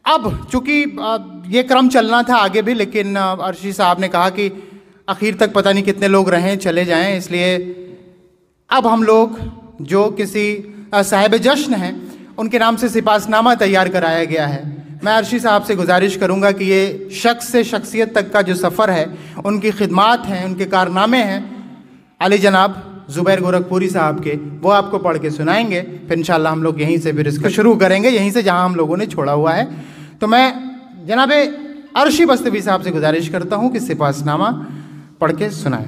اب چونکہ یہ کرم چلنا تھا آگے بھی، لیکن عرشی صاحب نے کہا کہ اخیر تک پتہ نہیں کتنے لوگ رہیں چلے جائیں، اس لیے اب ہم لوگ جو کسی صاحب جشن ہیں ان کے نام سے سپاس نامہ تیار کرایا گیا ہے. میں عرشی صاحب سے گزارش کروں گا کہ یہ شخص سے شخصیت تک کا جو سفر ہے، ان کی خدمات ہیں، ان کے کارنامے ہیں، علی جناب زبیر گورکھپوری صاحب کے، وہ آپ کو پڑھ کے سنائیں گے. پھر انشاءاللہ ہم لوگ یہیں سے پھر اس کو شروع کریں گے، یہیں سے جہاں ہم لوگوں نے چھوڑا ہوا ہے. تو میں جناب عرشی بستوی صاحب سے گزارش کرتا ہوں کہ سپاس نامہ پڑھ کے سنائیں.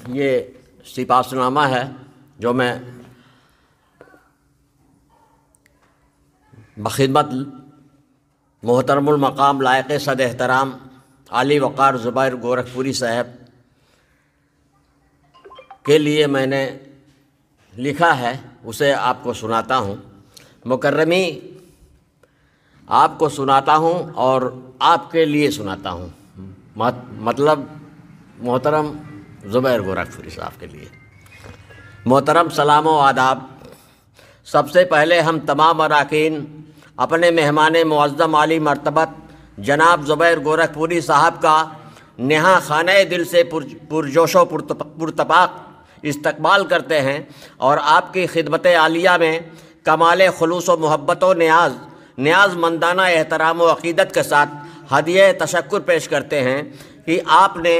یہ سپاس نامہ ہے جو میں بخدمت محترم المقام لائق صد احترام عالی وقار زبیر گورکھپوری صاحب کے لیے میں نے لکھا ہے، اسے آپ کو سناتا ہوں. مکرمی آپ کو سناتا ہوں اور آپ کے لیے سناتا ہوں، مطلب محترم زبیر گورکھپوری صاحب کے لیے. محترم سلام و آداب. سب سے پہلے ہم تمام اراکین اپنے مہمان معظم عالی مرتبت جناب زبیر گورکھپوری صاحب کا نہا خانہ دل سے پرجوش و پرتپاق استقبال کرتے ہیں اور آپ کی خدمت عالیہ میں کمال خلوص و محبت و نیاز مندانہ احترام و عقیدت کے ساتھ ہدیہ تشکر پیش کرتے ہیں کہ آپ نے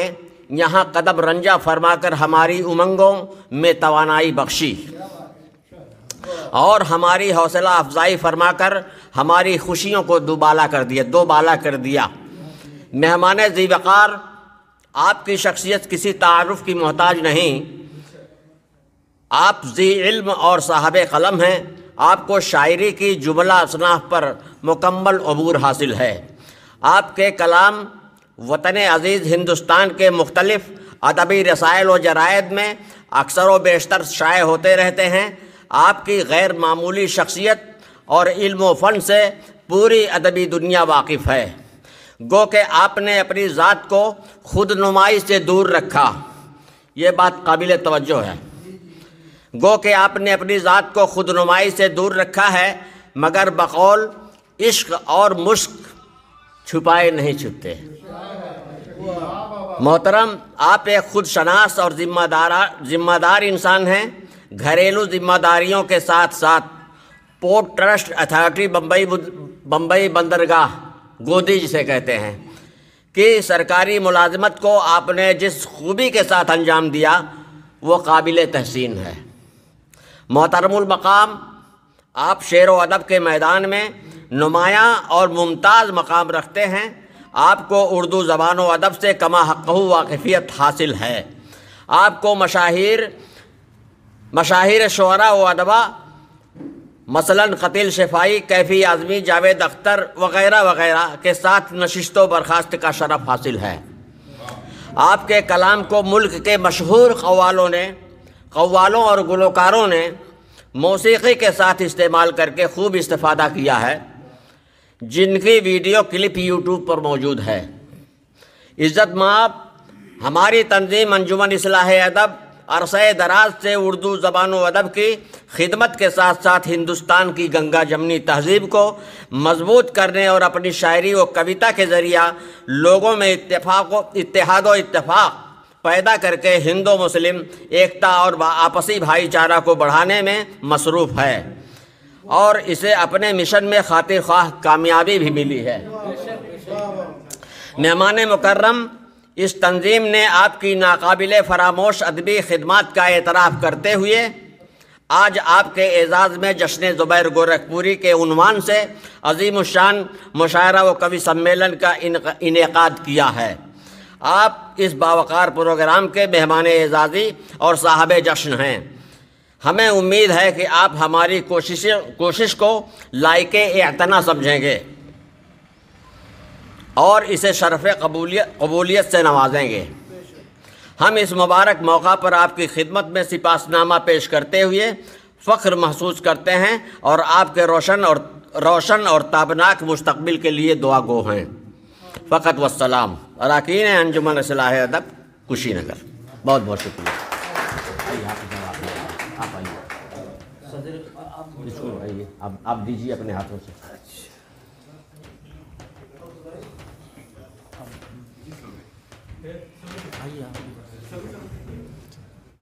یہاں قدم رنجہ فرما کر ہماری امنگوں میں توانائی بخشی اور ہماری حوصلہ افزائی فرما کر ہماری خوشیوں کو دو بالا کر دیا. مہمان ذی وقار، آپ کی شخصیت کسی تعارف کی محتاج نہیں. آپ ذی علم اور صاحب قلم ہیں. آپ کو شاعری کی جملہ اصناف پر مکمل عبور حاصل ہے. آپ کے کلام وطن عزیز ہندوستان کے مختلف ادبی رسائل و جرائد میں اکثر و بیشتر شائع ہوتے رہتے ہیں. آپ کی غیر معمولی شخصیت اور علم و فن سے پوری ادبی دنیا واقف ہے. گو کہ آپ نے اپنی ذات کو خود نمائی سے دور رکھا. یہ بات قابل توجہ ہے. گو کہ آپ نے اپنی ذات کو خود نمائی سے دور رکھا ہے، مگر بقول عشق اور مشق چھپائے نہیں چھپتے. محترم، آپ ایک خود شناس اور ذمہ دار انسان ہیں. گھریلو ذمہ داریوں کے ساتھ ساتھ پورٹ ٹرسٹ اتھارٹی بمبئی بندرگاہ گودی جسے کہتے ہیں کہ سرکاری ملازمت کو آپ نے جس خوبی کے ساتھ انجام دیا وہ قابل تحسین ہے. محترم المقام، آپ شعر و ادب کے میدان میں نمایاں اور ممتاز مقام رکھتے ہیں. آپ کو اردو زبان و ادب سے کما حقہ واقفیت حاصل ہے. آپ کو مشاہیر شعراء و ادبا مثلاً قتیل شفائی، کیفی اعظمی، جاوید اختر وغیرہ وغیرہ کے ساتھ نشست و برخاست کا شرف حاصل ہے. آپ کے کلام کو ملک کے مشہور قوالوں اور گلوکاروں نے موسیقی کے ساتھ استعمال کر کے خوب استفادہ کیا ہے، جن کی ویڈیو کلپ یوٹیوب پر موجود ہے. عزت مآب، ہماری تنظیم انجمن اصلاح ادب عرصہ دراز سے اردو زبان و ادب کی خدمت کے ساتھ ساتھ ہندوستان کی گنگا جمنی تہذیب کو مضبوط کرنے اور اپنی شاعری و کویتا کے ذریعہ لوگوں میں اتحاد و اتفاق پیدا کر کے ہندو مسلم ایکتا اور آپسی بھائی چارہ کو بڑھانے میں مصروف ہے، اور اسے اپنے مشن میں خاطر خواہ کامیابی بھی ملی ہے. مہمان مکرم، اس تنظیم نے آپ کی ناقابل فراموش ادبی خدمات کا اعتراف کرتے ہوئے آج آپ کے اعزاز میں جشن زبیر گورکھپوری کے عنوان سے عظیم الشان مشاعرہ و کوی سمیلن کا انعقاد کیا ہے. آپ اس باوقار پروگرام کے مہمان اعزازی اور صاحب جشن ہیں. ہمیں امید ہے کہ آپ ہماری کوشش کو لائق اعتنا سمجھیں گے اور اسے شرف قبولیت سے نوازیں گے. ہم اس مبارک موقع پر آپ کی خدمت میں سپاس نامہ پیش کرتے ہوئے فخر محسوس کرتے ہیں اور آپ کے روشن اور تابناک مستقبل کے لیے دعا گو ہیں. فقط والسلام. اراکین انجمن اصلاح ادب، کشی نگر. بہت بہت شکریہ. آپ دیجیے اپنے ہاتھوں سے. آئیے آپ